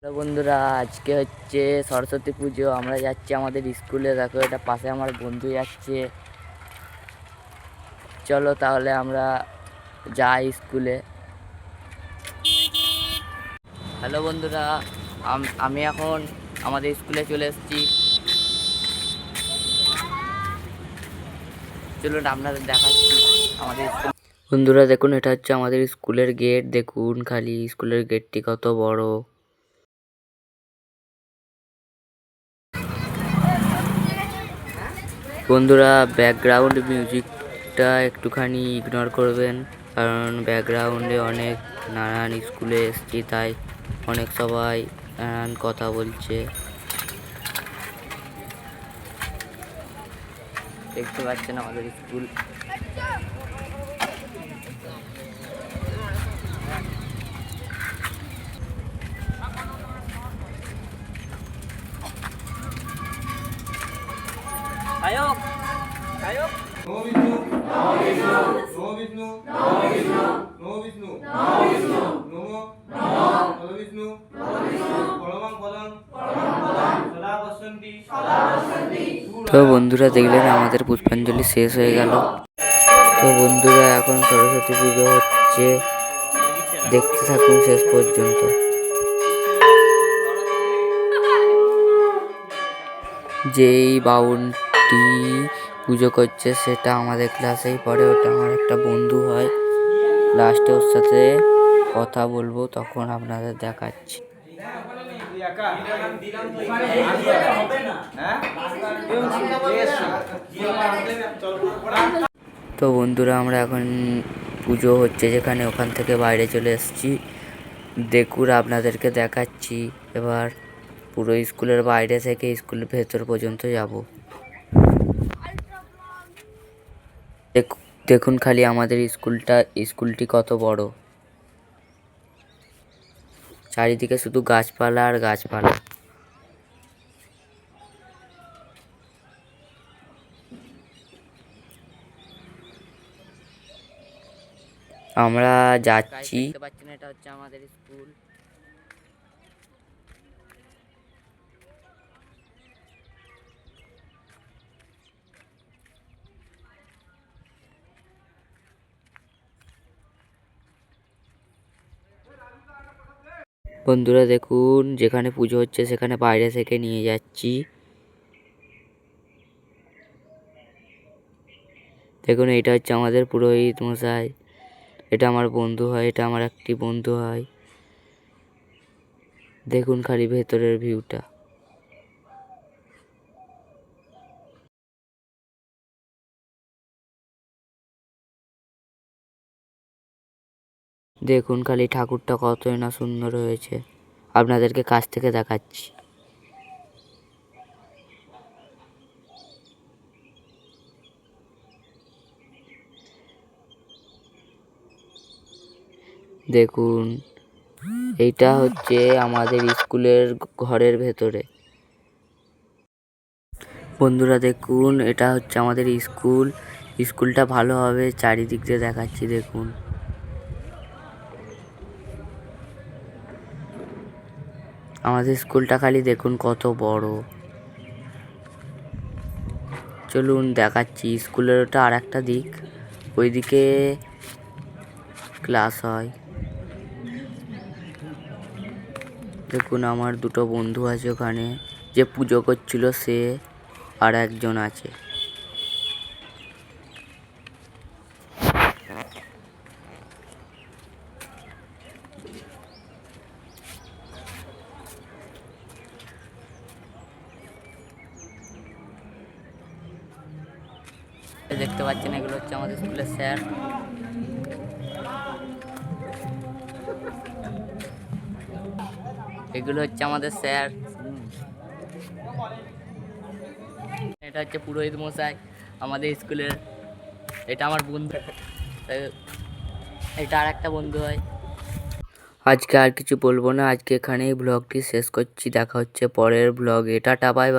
Hello বন্ধুরা, আজকে হচ্ছে সরস্বতী পুজো। আমরা যাচ্ছি আমাদের স্কুলে। দেখো, এটা পাশে আমার বন্ধু যাচ্ছে। চলো তাহলে আমরা যাই স্কুলে। হ্যালো বন্ধুরা, আমি এখন আমাদের স্কুলে চলে এসেছি। চলুন আপনাদের দেখাচ্ছি আমাদের স্কুল। বন্ধুরা দেখুন, এটা হচ্ছে আমাদের স্কুলের গেট। দেখুন খালি স্কুলের গেটটি কত বড়। বন্ধুরা, ব্যাকগ্রাউন্ড মিউজিকটা একটুখানি ইগনোর করবেন, কারণ ব্যাকগ্রাউন্ডে অনেক নানান স্কুলে এসছি, তাই অনেক সবাই নানান কথা বলছে। দেখতে পাচ্ছেন আমাদের স্কুল। আয়োগ আয়োগ নমো বিষ্ণু নমো বিষ্ণু নমো বিষ্ণু নমো বিষ্ণু নমো বিষ্ণু নমো বিষ্ণু নমো নমো পদ বিষ্ণু পদ বিষ্ণু পরমং পদং পরমং পদং সদা পশ্যন্তি। তো বন্ধুরা দেখলেন আমাদের পুষ্পাঞ্জলি শেষ হয়ে গেল। তো বন্ধুরা এখন সরস্বতী পুজো হচ্ছে, দেখতে থাকুন শেষ পর্যন্ত। যেই বাউনটি পুজো করছে সেটা আমাদের ক্লাসেই পড়ে। ওটা আমার একটা বন্ধু হয়। লাস্টে ওর সাথে কথা বলবো, তখন আপনাদের দেখাচ্ছি। তো বন্ধুরা, আমরা এখন পুজো হচ্ছে যেখানে, ওখান থেকে বাইরে চলে এসেছি। দেখুন আপনাদেরকে দেখাচ্ছি। এবার পুরো স্কুলের বাইরে থেকে স্কুলের ভেতর পর্যন্ত যাব। দেখুন খালি আমাদের স্কুলটি কত বড়। চারিদিকে শুধু গাছপালা আর গাছপালা। আমরা যাচ্ছি। দেখতে পাচ্ছেন এটা হচ্ছে আমাদের স্কুল। বন্ধুরা দেখুন, যেখানে পুজো হচ্ছে সেখানে বাইরে থেকে নিয়ে যাচ্ছি। দেখুন, এটা হচ্ছে আমাদের পুরোহিত মশাই। এটা আমার বন্ধু হয়, এটা আমার একটি বন্ধু হয়। দেখুন খালি ভেতরের ভিউটা। দেখুন খালি ঠাকুরটা কতই না সুন্দর হয়েছে। আপনাদেরকে কাছ থেকে দেখাচ্ছি। দেখুন, এইটা হচ্ছে আমাদের স্কুলের ঘরের ভেতরে। বন্ধুরা দেখুন, এটা হচ্ছে আমাদের স্কুল। স্কুলটা ভালোভাবে চারিদিক দিয়ে দেখাচ্ছি। দেখুন আমাদের স্কুলটা খালি দেখুন কত বড়। চলুন দেখাচ্ছি স্কুলের ওটা আর একটা দিক, ওইদিকে ক্লাস হয়। দেখুন আমার দুটো বন্ধু আছে ওখানে, যে পুজো করছিল সে আর একজন আছে। দেখতে পাচ্ছেন এগুলো হচ্ছে আমাদের স্কুলের স্যার। এগুলো হচ্ছে আমাদের স্যার। এটা হচ্ছে পুরোহিত মশাই আমাদের স্কুলের। এটা আমার বন্ধু, এটা আর একটা বন্ধু হয়। আজকে আর কিছু বলবো না, আজকে এখানেই ব্লগটি শেষ করছি। দেখা হচ্ছে পরের ব্লগে। Tata, bye bye.